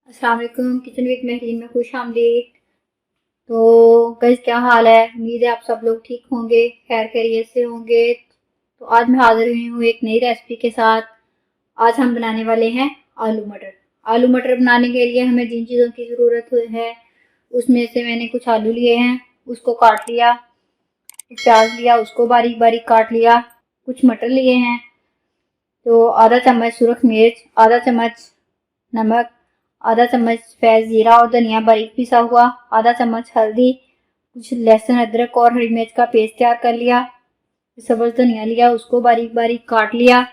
अस्सलाम वालेकुम। Kitchen with Mehreen में खुश आमदीद। तो गाइस, क्या हाल है? उम्मीद है आप सब लोग ठीक होंगे, खैर खैरियत से होंगे। तो आज मैं हाजिर हुई हूँ एक नई रेसिपी के साथ। आज हम बनाने वाले हैं आलू मटर। आलू मटर बनाने के लिए हमें जिन चीज़ों की ज़रूरत है उसमें से मैंने कुछ आलू लिए हैं, उसको काट लिया। एक प्याज लिया, उसको बारीक बारीक काट लिया। कुछ मटर लिए हैं। तो आधा चम्मच सुरख मिर्च, आधा चम्मच नमक, आधा चम्मच सफ़ेद जीरा और धनिया बारीक पिसा हुआ, आधा चम्मच हल्दी, कुछ लहसुन अदरक और हरी मिर्च का पेस्ट तैयार कर लिया। सब्ज़ धनिया लिया, उसको बारीक बारीक काट लिया।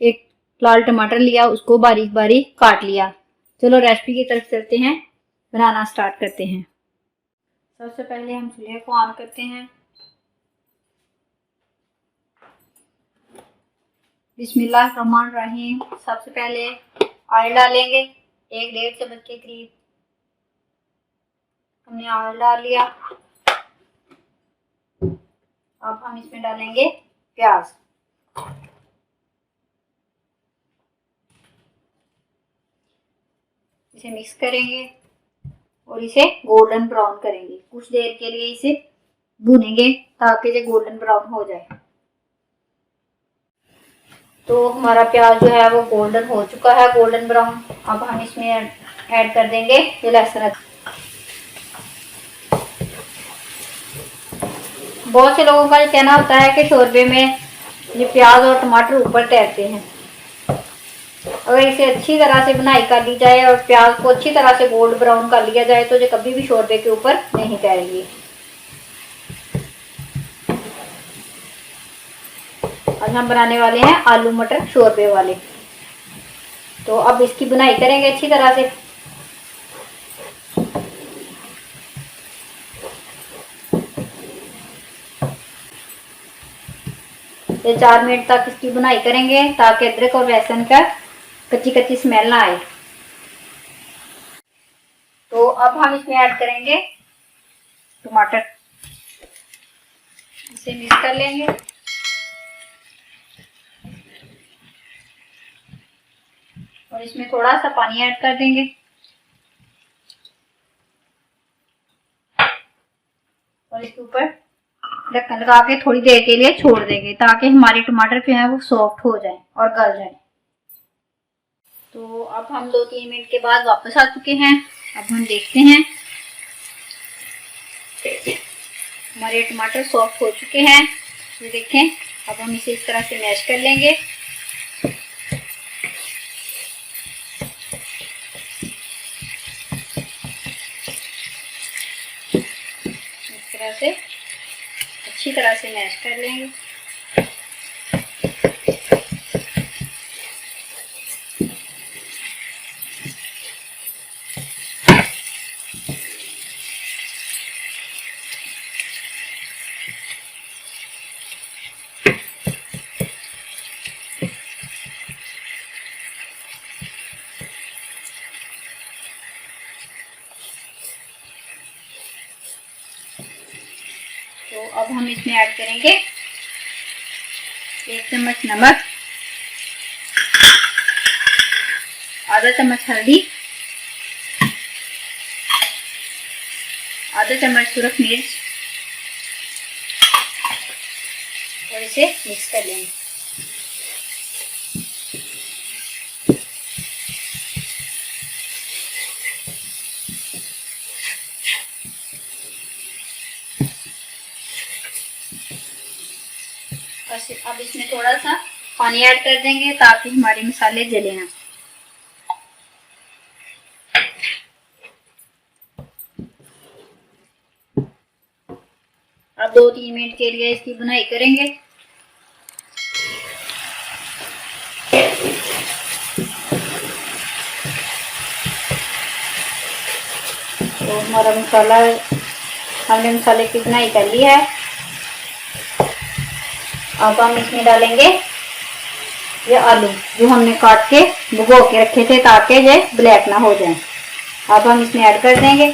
एक लाल टमाटर लिया, उसको बारीक बारीक काट लिया। चलो रेसिपी की तरफ चलते हैं, बनाना स्टार्ट करते हैं। सबसे पहले हम चूल्हे को ऑन करते हैं। बिस्मिल्लाहिर्रहमानिर्रहीम। सबसे पहले ऑयल डालेंगे, 1-1.5 चम्मच के करीब हमने ऑयल डाल लिया। अब हम इसमें डालेंगे प्याज। इसे मिक्स करेंगे और इसे गोल्डन ब्राउन करेंगे। कुछ देर के लिए इसे भूनेंगे ताकि ये गोल्डन ब्राउन हो जाए। तो हमारा प्याज जो है वो गोल्डन हो चुका है, गोल्डन ब्राउन। अब हम इसमें ऐड कर देंगे ये लहसुन। बहुत से लोगों का ये कहना होता है कि शोरबे में ये प्याज और टमाटर ऊपर तैरते हैं। अगर इसे अच्छी तरह से बुनाई कर ली जाए और प्याज को अच्छी तरह से गोल्ड ब्राउन कर लिया जाए तो ये कभी भी शोरबे के ऊपर नहीं तैरेंगे। आज हम बनाने वाले हैं आलू मटर शोरबे वाले। तो अब इसकी बुनाई करेंगे अच्छी तरह से। ये 4 मिनट तक इसकी बुनाई करेंगे ताकि अदरक और लहसुन का कच्ची कच्ची स्मेल ना आए। तो अब हम इसमें ऐड करेंगे टमाटर। इसे मिक्स कर लेंगे। और इसमें थोड़ा सा पानी ऐड कर देंगे। और इसके ऊपर ढक्कन लगा के थोड़ी देर के लिए छोड़ देंगे ताकि हमारे टमाटर जो है वो सॉफ्ट हो जाए और गल जाए। तो अब हम 2-3 मिनट के बाद वापस आ चुके हैं। अब हम देखते हैं, हमारे टमाटर सॉफ्ट हो चुके हैं। ये देखें। अब हम इसे इस तरह से मैश कर लेंगे। इस तरह से अच्छी तरह से मैश कर लेंगे। तो अब हम इसमें ऐड करेंगे 1 चम्मच नमक, आधा चम्मच हल्दी, आधा चम्मच सुरख मिर्च और इसे मिक्स कर लेंगे। अब इसमें थोड़ा सा पानी ऐड कर देंगे ताकि हमारे मसाले जले ना। अब 2-3 मिनट के लिए इसकी बुनाई करेंगे। तो हमारा हमने मसाले की बुनाई कर ली है। अब हम इसमें डालेंगे ये आलू जो हमने काट के भिगो के रखे थे ताकि ये ब्लैक ना हो जाए। अब हम इसमें ऐड कर देंगे।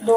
2